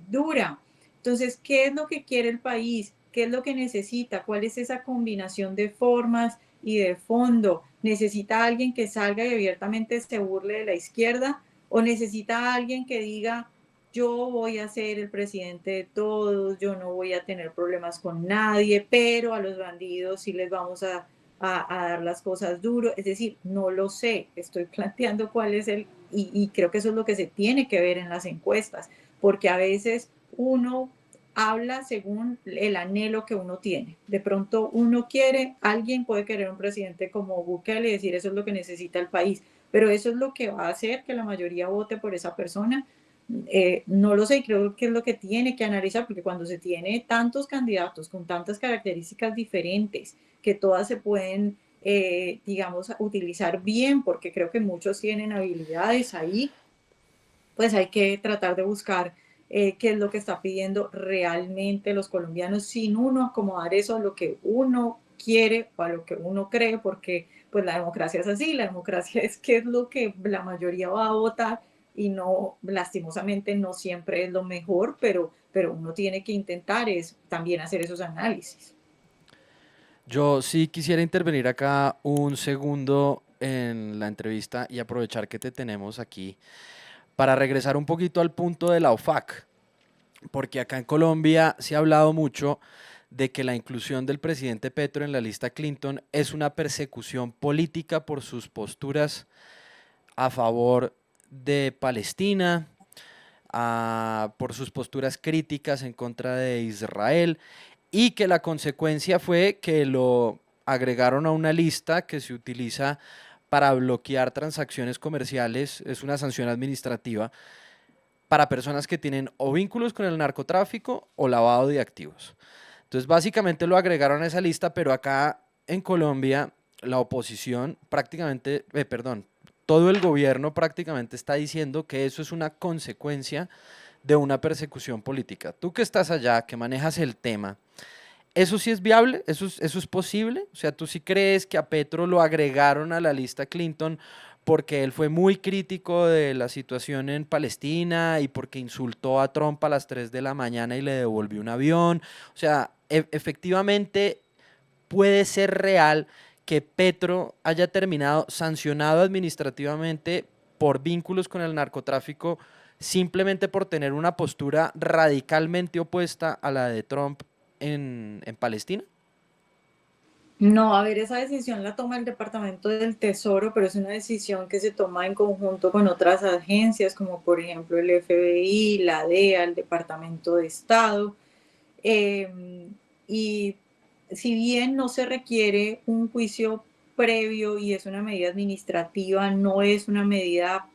dura. Entonces, ¿qué es lo que quiere el país? ¿Qué es lo que necesita? ¿Cuál es esa combinación de formas y de fondo? ¿Necesita alguien que salga y abiertamente se burle de la izquierda? ¿O necesita alguien que diga, yo voy a ser el presidente de todos, yo no voy a tener problemas con nadie, pero a los bandidos sí les vamos a dar las cosas duro? Es decir, no lo sé, estoy planteando cuál es y creo que eso es lo que se tiene que ver en las encuestas, porque a veces uno habla según el anhelo que uno tiene. De pronto uno quiere, alguien puede querer un presidente como Bukele y decir eso es lo que necesita el país, pero eso es lo que va a hacer que la mayoría vote por esa persona. No lo sé, creo que es lo que tiene que analizar, porque cuando se tiene tantos candidatos con tantas características diferentes, que todas se pueden, digamos, utilizar bien, porque creo que muchos tienen habilidades ahí, pues hay que tratar de buscar qué es lo que está pidiendo realmente los colombianos, sin uno acomodar eso a lo que uno quiere o a lo que uno cree, porque pues la democracia es así, la democracia es qué es lo que la mayoría va a votar y no, lastimosamente no siempre es lo mejor, pero uno tiene que intentar es también hacer esos análisis. Yo sí quisiera intervenir acá un segundo en la entrevista y aprovechar que te tenemos aquí para regresar un poquito al punto de la OFAC, porque acá en Colombia se ha hablado mucho de que la inclusión del presidente Petro en la lista Clinton es una persecución política por sus posturas a favor de Palestina, por sus posturas críticas en contra de Israel, y que la consecuencia fue que lo agregaron a una lista que se utiliza para bloquear transacciones comerciales, es una sanción administrativa para personas que tienen o vínculos con el narcotráfico o lavado de activos. Entonces, básicamente lo agregaron a esa lista, pero acá en Colombia la oposición prácticamente, perdón, todo el gobierno prácticamente está diciendo que eso es una consecuencia de una persecución política. Tú que estás allá, que manejas el tema, ¿eso sí es viable? ¿Eso es posible? O sea, ¿tú sí crees que a Petro lo agregaron a la lista Clinton porque él fue muy crítico de la situación en Palestina y porque insultó a Trump a las 3 de la mañana y le devolvió un avión? O sea, efectivamente puede ser real que Petro haya terminado sancionado administrativamente por vínculos con el narcotráfico simplemente por tener una postura radicalmente opuesta a la de Trump en Palestina. No, a ver, esa decisión la toma el Departamento del Tesoro, pero es una decisión que se toma en conjunto con otras agencias, como por ejemplo el FBI, la DEA, el Departamento de Estado. Eh, y si bien no se requiere un juicio previo y es una medida administrativa, no es una medida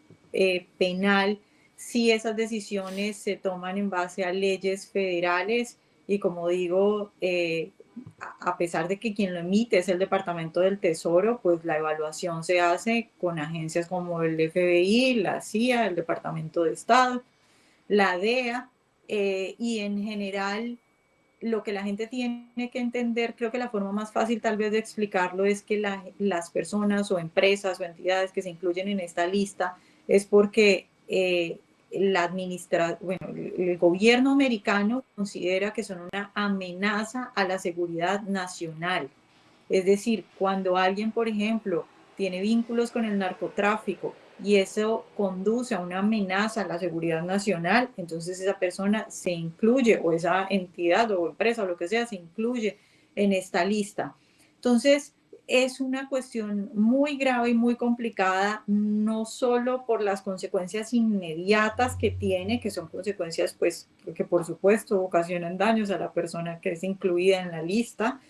penal, si esas decisiones se toman en base a leyes federales y como digo, a pesar de que quien lo emite es el Departamento del Tesoro, pues la evaluación se hace con agencias como el FBI, la CIA, el Departamento de Estado, la DEA, y en general lo que la gente tiene que entender, creo que la forma más fácil tal vez de explicarlo es que las personas o empresas o entidades que se incluyen en esta lista es porque bueno, el gobierno americano considera que son una amenaza a la seguridad nacional. Es decir, cuando alguien, por ejemplo, tiene vínculos con el narcotráfico y eso conduce a una amenaza a la seguridad nacional, entonces esa persona se incluye, o esa entidad o empresa o lo que sea, se incluye en esta lista. Entonces, es una cuestión muy grave y muy complicada, no solo por las consecuencias inmediatas que tiene, que son consecuencias pues que por supuesto ocasionan daños a la persona que es incluida en la lista,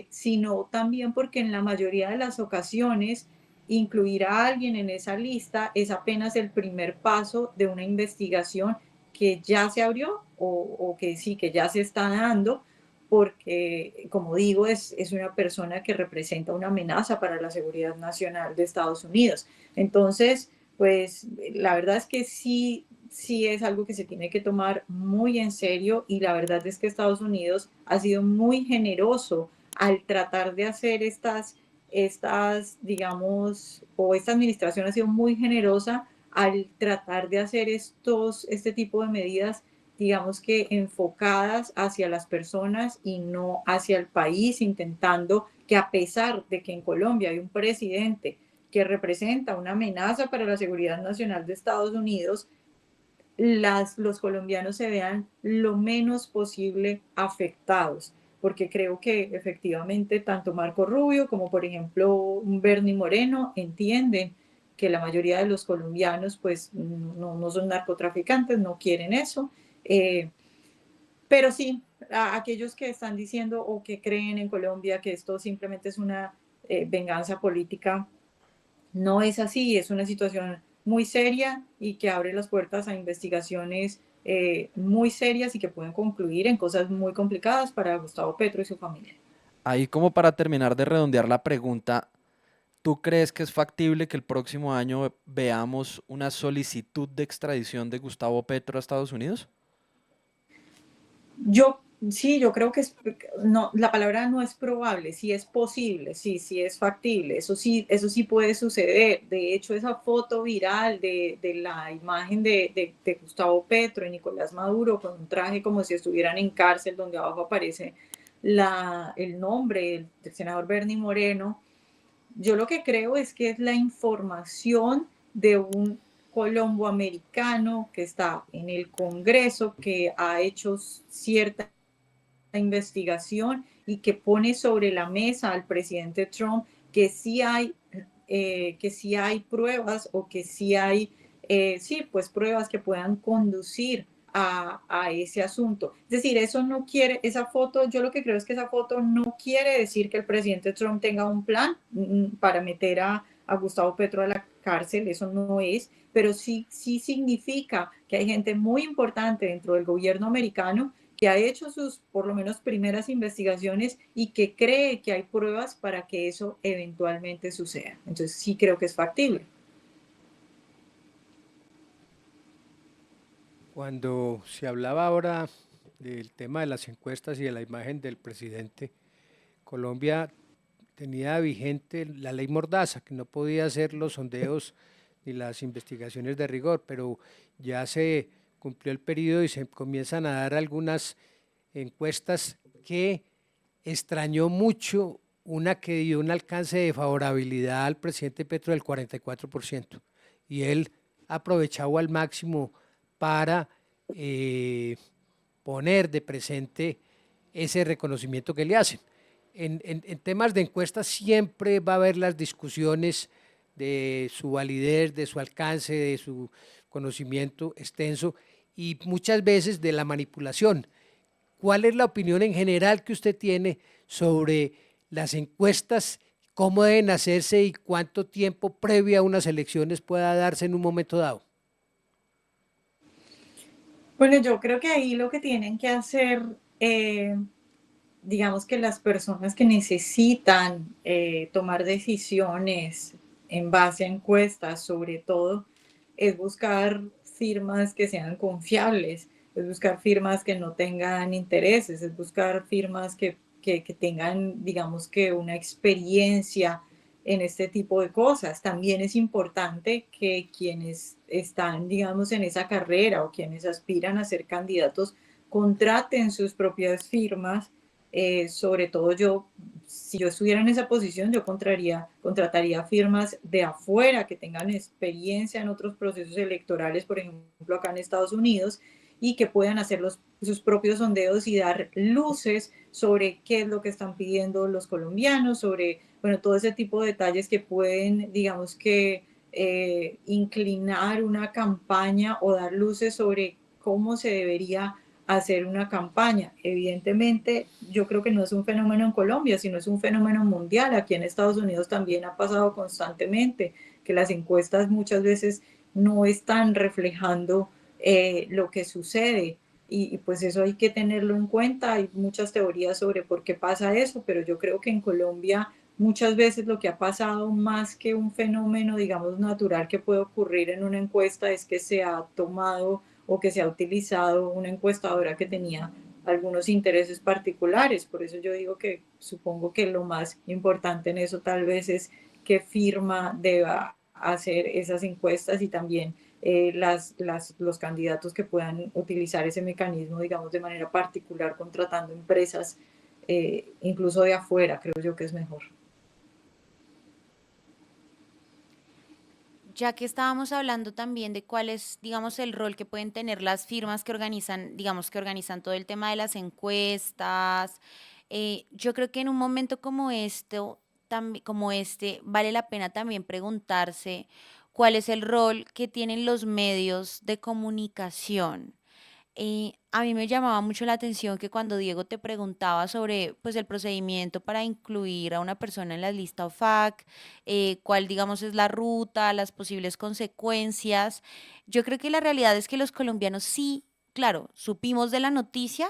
sino también porque en la mayoría de las ocasiones incluir a alguien en esa lista es apenas el primer paso de una investigación que ya se abrió o que sí, que ya se está dando, porque, como digo, es una persona que representa una amenaza para la seguridad nacional de Estados Unidos. Entonces, pues la verdad es que sí es algo que se tiene que tomar muy en serio, y la verdad es que Estados Unidos ha sido muy generoso al tratar de hacer digamos, o esta administración ha sido muy generosa al tratar de hacer este tipo de medidas, digamos que enfocadas hacia las personas y no hacia el país, intentando que, a pesar de que en Colombia hay un presidente que representa una amenaza para la seguridad nacional de Estados Unidos, los colombianos se vean lo menos posible afectados, porque creo que efectivamente tanto Marco Rubio como por ejemplo Bernie Moreno entienden que la mayoría de los colombianos pues no son narcotraficantes, no quieren eso, eh, pero sí, a aquellos que están diciendo o que creen en Colombia que esto simplemente es una venganza política, no es así, es una situación muy seria y que abre las puertas a investigaciones muy serias y que pueden concluir en cosas muy complicadas para Gustavo Petro y su familia. Ahí como para terminar de redondear la pregunta, ¿tú crees que es factible que el próximo año veamos una solicitud de extradición de Gustavo Petro a Estados Unidos? Yo sí, yo creo que no, la palabra no es probable, sí es posible, sí es factible, eso sí puede suceder. De hecho, esa foto viral de la imagen de Gustavo Petro y Nicolás Maduro con un traje como si estuvieran en cárcel, donde abajo aparece el nombre del senador Bernie Moreno, yo lo que creo es que es la información de un colomboamericano que está en el Congreso, que ha hecho cierta investigación y que pone sobre la mesa al presidente Trump que sí hay pruebas, o que sí hay, sí, pues pruebas que puedan conducir a ese asunto. Es decir, eso no quiere, esa foto, yo lo que creo es que esa foto no quiere decir que el presidente Trump tenga un plan para meter a Gustavo Petro a la cárcel, eso no es, pero sí significa que hay gente muy importante dentro del gobierno americano que ha hecho sus, por lo menos, primeras investigaciones y que cree que hay pruebas para que eso eventualmente suceda. Entonces sí creo que es factible. Cuando se hablaba ahora del tema de las encuestas y de la imagen del presidente, Colombia tenía vigente la ley Mordaza, que no podía hacer los sondeos ni las investigaciones de rigor, pero ya se cumplió el periodo y se comienzan a dar algunas encuestas que extrañó mucho, una que dio un alcance de favorabilidad al presidente Petro del 44%, y él aprovechaba al máximo para poner de presente ese reconocimiento que le hacen. En temas de encuestas siempre va a haber las discusiones de su validez, de su alcance, de su conocimiento extenso y muchas veces de la manipulación. ¿Cuál es la opinión en general que usted tiene sobre las encuestas, cómo deben hacerse y cuánto tiempo previo a unas elecciones pueda darse en un momento dado? Bueno, yo creo que ahí lo que tienen que hacer digamos que las personas que necesitan tomar decisiones en base a encuestas, sobre todo, es buscar firmas que sean confiables, es buscar firmas que no tengan intereses, es buscar firmas que tengan, digamos que, una experiencia en este tipo de cosas. También es importante que quienes están, digamos, en esa carrera o quienes aspiran a ser candidatos contraten sus propias firmas. Sobre todo yo, si yo estuviera en esa posición, yo contrataría firmas de afuera que tengan experiencia en otros procesos electorales, por ejemplo, acá en Estados Unidos, y que puedan hacer sus propios sondeos y dar luces sobre qué es lo que están pidiendo los colombianos, sobre, bueno, todo ese tipo de detalles que pueden, digamos que, inclinar una campaña o dar luces sobre cómo se debería hacer una campaña. Evidentemente, yo creo que no es un fenómeno en Colombia, sino es un fenómeno mundial. Aquí en Estados Unidos también ha pasado constantemente que las encuestas muchas veces no están reflejando lo que sucede. Pues eso hay que tenerlo en cuenta. Hay muchas teorías sobre por qué pasa eso, pero yo creo que en Colombia muchas veces lo que ha pasado más que un fenómeno, digamos, natural que puede ocurrir en una encuesta es que se ha tomado o que se ha utilizado una encuestadora que tenía algunos intereses particulares. Por eso yo digo que supongo que lo más importante en eso tal vez es qué firma deba hacer esas encuestas y también los candidatos que puedan utilizar ese mecanismo, digamos, de manera particular, contratando empresas, incluso de afuera, creo yo que es mejor. Ya que estábamos hablando también de cuál es, digamos, el rol que pueden tener las firmas que organizan, digamos, que organizan todo el tema de las encuestas, yo creo que en un momento como esto, como este, vale la pena también preguntarse cuál es el rol que tienen los medios de comunicación. A mí me llamaba mucho la atención que cuando Diego te preguntaba sobre pues el procedimiento para incluir a una persona en la lista OFAC, cuál digamos es la ruta, las posibles consecuencias. Yo creo que la realidad es que los colombianos sí, claro, supimos de la noticia,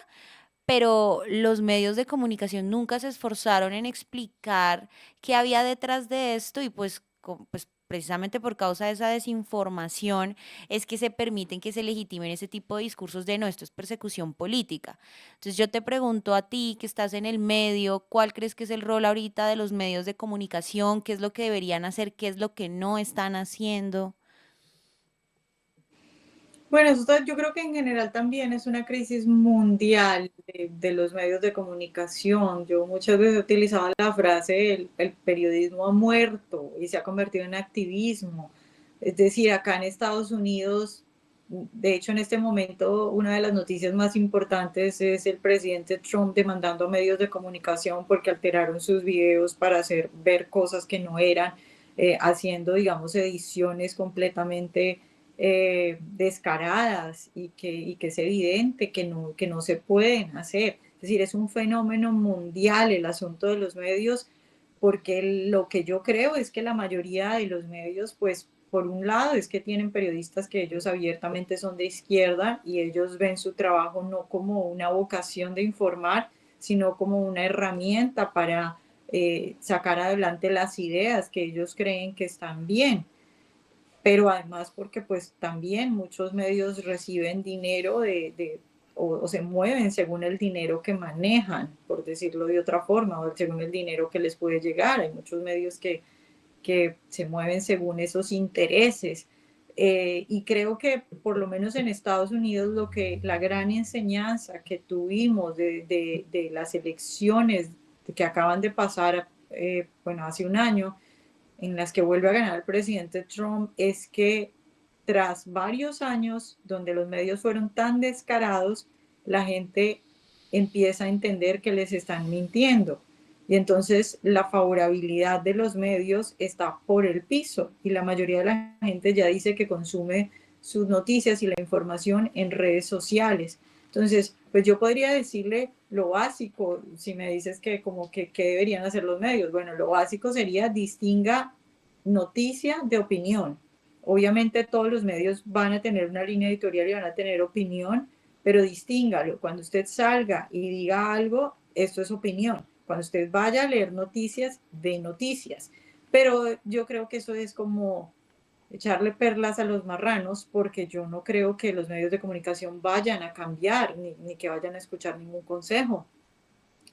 pero los medios de comunicación nunca se esforzaron en explicar qué había detrás de esto y pues, pues precisamente por causa de esa desinformación es que se permiten que se legitimen ese tipo de discursos de no, esto es persecución política. Entonces yo te pregunto a ti que estás en el medio, ¿cuál crees que es el rol ahorita de los medios de comunicación? ¿Qué es lo que deberían hacer? ¿Qué es lo que no están haciendo? Bueno, yo creo que en general también es una crisis mundial de los medios de comunicación. Yo muchas veces he utilizado la frase el periodismo ha muerto y se ha convertido en activismo. Es decir, acá en Estados Unidos, de hecho en este momento una de las noticias más importantes es el presidente Trump demandando a medios de comunicación porque alteraron sus videos para hacer ver cosas que no eran, haciendo, digamos, ediciones completamente descaradas y que es evidente que no se pueden hacer. Es decir, es un fenómeno mundial el asunto de los medios, porque lo que yo creo es que la mayoría de los medios, pues, por un lado, es que tienen periodistas que ellos abiertamente son de izquierda y ellos ven su trabajo no como una vocación de informar, sino como una herramienta para sacar adelante las ideas que ellos creen que están bien, pero además porque pues también muchos medios reciben dinero o se mueven según el dinero que manejan, por decirlo de otra forma, o según el dinero que les puede llegar. Hay muchos medios que se mueven según esos intereses. Y creo que por lo menos en Estados Unidos la gran enseñanza que tuvimos de las elecciones que acaban de pasar, bueno, hace un año, en las que vuelve a ganar el presidente Trump, es que tras varios años donde los medios fueron tan descarados, la gente empieza a entender que les están mintiendo. Y entonces la favorabilidad de los medios está por el piso y la mayoría de la gente ya dice que consume sus noticias y la información en redes sociales. Entonces, pues yo podría decirle lo básico, si me dices que como que qué deberían hacer los medios. Bueno, lo básico sería distinga noticia de opinión. Obviamente todos los medios van a tener una línea editorial y van a tener opinión, pero distíngalo. Cuando usted salga y diga algo, esto es opinión. Cuando usted vaya a leer noticias, ve noticias. Pero yo creo que eso es como echarle perlas a los marranos, porque yo no creo que los medios de comunicación vayan a cambiar, ni que vayan a escuchar ningún consejo,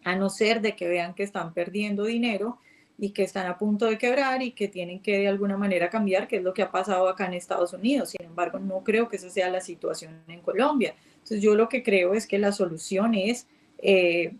a no ser de que vean que están perdiendo dinero y que están a punto de quebrar y que tienen que de alguna manera cambiar, que es lo que ha pasado acá en Estados Unidos. Sin embargo, no creo que esa sea la situación en Colombia. Entonces, yo lo que creo es que la solución es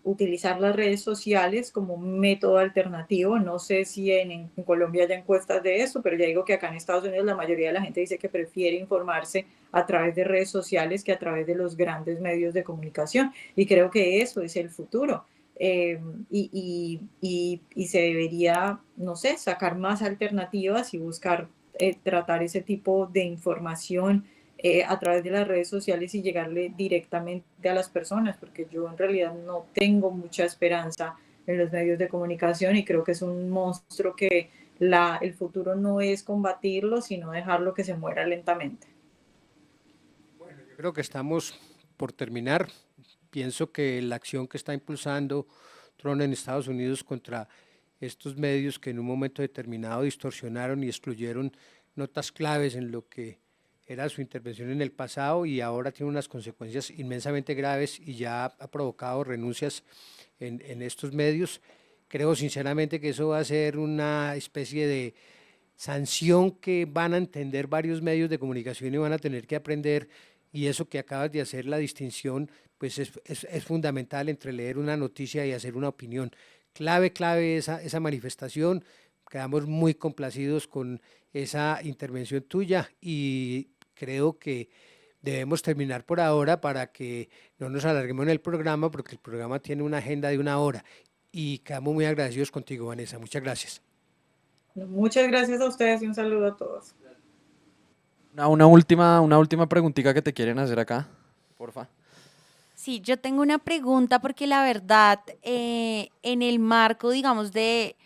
utilizar las redes sociales como un método alternativo. No sé si en Colombia hay encuestas de eso, pero ya digo que acá en Estados Unidos la mayoría de la gente dice que prefiere informarse a través de redes sociales que a través de los grandes medios de comunicación. Y creo que eso es el futuro. Y se debería, no sé, sacar más alternativas y buscar tratar ese tipo de información a través de las redes sociales y llegarle directamente a las personas, porque yo en realidad no tengo mucha esperanza en los medios de comunicación y creo que es un monstruo que el futuro no es combatirlo, sino dejarlo que se muera lentamente. Bueno, yo creo que estamos por terminar. Pienso que la acción que está impulsando Trump en Estados Unidos contra estos medios que en un momento determinado distorsionaron y excluyeron notas claves en lo que era su intervención en el pasado y ahora tiene unas consecuencias inmensamente graves y ya ha provocado renuncias en estos medios. Creo sinceramente que eso va a ser una especie de sanción que van a entender varios medios de comunicación y van a tener que aprender, y eso que acabas de hacer, la distinción, pues es fundamental entre leer una noticia y hacer una opinión. Clave esa manifestación. Quedamos muy complacidos con esa intervención tuya y creo que debemos terminar por ahora para que no nos alarguemos en el programa, porque el programa tiene una agenda de 1 hora y quedamos muy agradecidos contigo, Vanessa. Muchas gracias. Muchas gracias a ustedes y un saludo a todos. Una última preguntita que te quieren hacer acá, porfa. Sí, yo tengo una pregunta porque la verdad, en el marco, digamos, de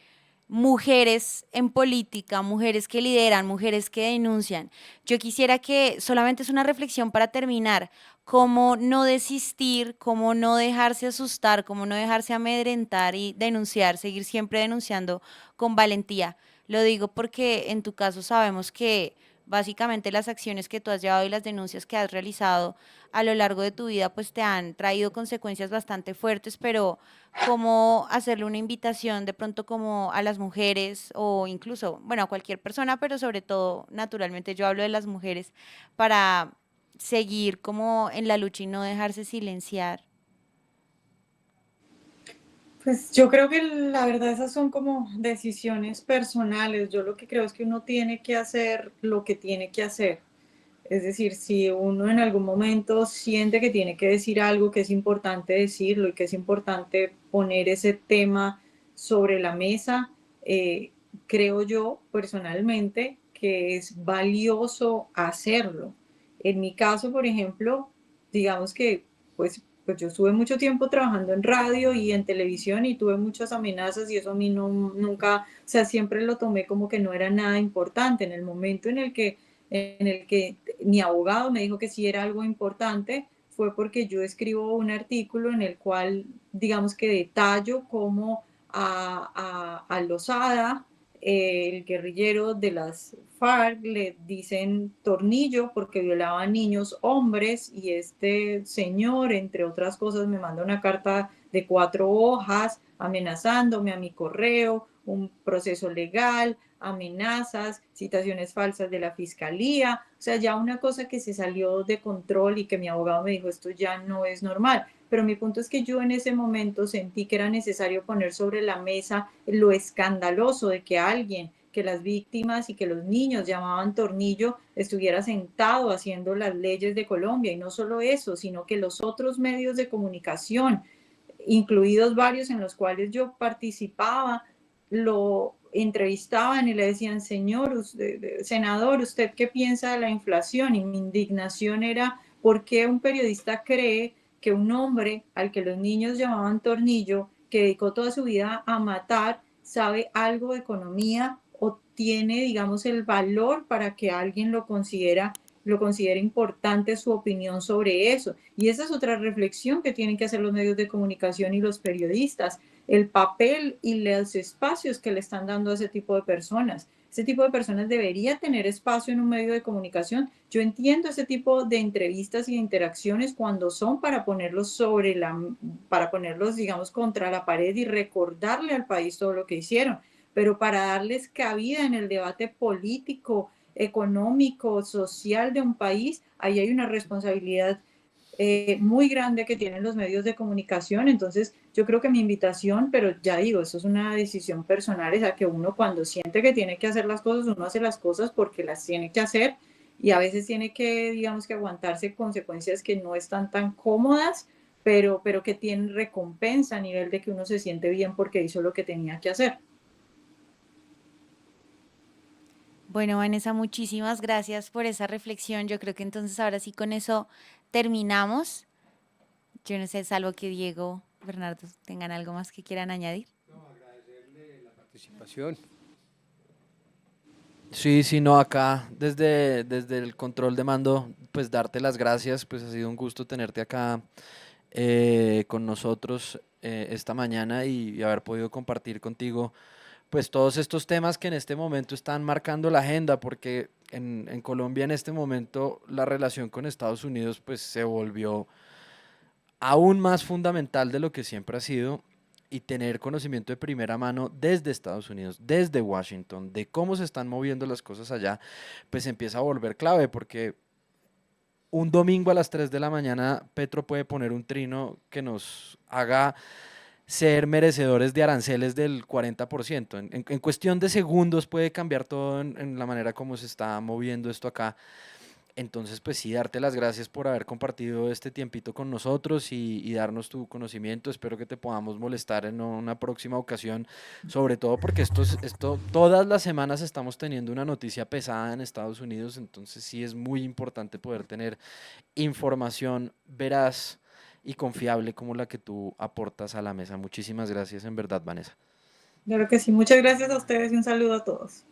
mujeres en política, mujeres que lideran, mujeres que denuncian, yo quisiera que solamente es una reflexión para terminar, cómo no desistir, cómo no dejarse asustar, cómo no dejarse amedrentar y denunciar, seguir siempre denunciando con valentía. Lo digo porque en tu caso sabemos que básicamente las acciones que tú has llevado y las denuncias que has realizado a lo largo de tu vida pues te han traído consecuencias bastante fuertes, pero cómo hacerle una invitación de pronto como a las mujeres o incluso, bueno, a cualquier persona, pero sobre todo, naturalmente yo hablo de las mujeres, para seguir como en la lucha y no dejarse silenciar. Pues yo creo que la verdad esas son como decisiones personales. Yo lo que creo es que uno tiene que hacer lo que tiene que hacer. Es decir, si uno en algún momento siente que tiene que decir algo, que es importante decirlo y que es importante poner ese tema sobre la mesa, creo yo personalmente que es valioso hacerlo. En mi caso, por ejemplo, digamos que pues yo estuve mucho tiempo trabajando en radio y en televisión y tuve muchas amenazas y eso a mí no, nunca, o sea, siempre lo tomé como que no era nada importante. En el momento en el que mi abogado me dijo que sí era algo importante, fue porque yo escribo un artículo en el cual, digamos que detallo cómo a Lozada, el guerrillero de las FARC, le dicen tornillo porque violaba a niños hombres, y este señor, entre otras cosas, me manda una carta de 4 hojas amenazándome a mi correo, un proceso legal, amenazas, citaciones falsas de la fiscalía, o sea, ya una cosa que se salió de control y que mi abogado me dijo, esto ya no es normal. Pero mi punto es que yo en ese momento sentí que era necesario poner sobre la mesa lo escandaloso de que alguien, que las víctimas y que los niños llamaban tornillo, estuviera sentado haciendo las leyes de Colombia. Y no solo eso, sino que los otros medios de comunicación, incluidos varios en los cuales yo participaba, lo entrevistaban y le decían, señor, senador, ¿usted qué piensa de la inflación? Y mi indignación era, ¿por qué un periodista cree que un hombre al que los niños llamaban tornillo, que dedicó toda su vida a matar, sabe algo de economía o tiene, digamos, el valor para que alguien lo considera lo considera importante su opinión sobre eso. Y esa es otra reflexión que tienen que hacer los medios de comunicación y los periodistas, el papel y los espacios que le están dando a ese tipo de personas. Ese tipo de personas debería tener espacio en un medio de comunicación. Yo entiendo ese tipo de entrevistas y de interacciones cuando son para ponerlos para ponerlos, digamos, contra la pared y recordarle al país todo lo que hicieron, pero para darles cabida en el debate político, económico, social de un país, ahí hay una responsabilidad muy grande que tienen los medios de comunicación. Entonces, yo creo que mi invitación, pero ya digo, eso es una decisión personal, es a que uno cuando siente que tiene que hacer las cosas, uno hace las cosas porque las tiene que hacer y a veces tiene que, digamos, que aguantarse consecuencias que no están tan cómodas, pero que tienen recompensa a nivel de que uno se siente bien porque hizo lo que tenía que hacer. Bueno, Vanessa, muchísimas gracias por esa reflexión. Yo creo que entonces ahora sí con eso terminamos. Yo no sé, salvo que Diego, Bernardo tengan algo más que quieran añadir. Participación. Sí, sí, no, acá desde el control de mando, pues darte las gracias, pues ha sido un gusto tenerte acá con nosotros esta mañana y haber podido compartir contigo pues todos estos temas que en este momento están marcando la agenda, porque en Colombia en este momento la relación con Estados Unidos pues se volvió aún más fundamental de lo que siempre ha sido y tener conocimiento de primera mano desde Estados Unidos, desde Washington, de cómo se están moviendo las cosas allá, pues empieza a volver clave porque un domingo a las 3 de la mañana Petro puede poner un trino que nos haga ser merecedores de aranceles del 40%. En cuestión de segundos puede cambiar todo en la manera como se está moviendo esto acá. Entonces, pues sí, darte las gracias por haber compartido este tiempito con nosotros y darnos tu conocimiento. Espero que te podamos molestar en una próxima ocasión, sobre todo porque todas las semanas estamos teniendo una noticia pesada en Estados Unidos, entonces sí es muy importante poder tener información veraz y confiable como la que tú aportas a la mesa. Muchísimas gracias en verdad, Vanessa. Claro que sí. Muchas gracias a ustedes y un saludo a todos.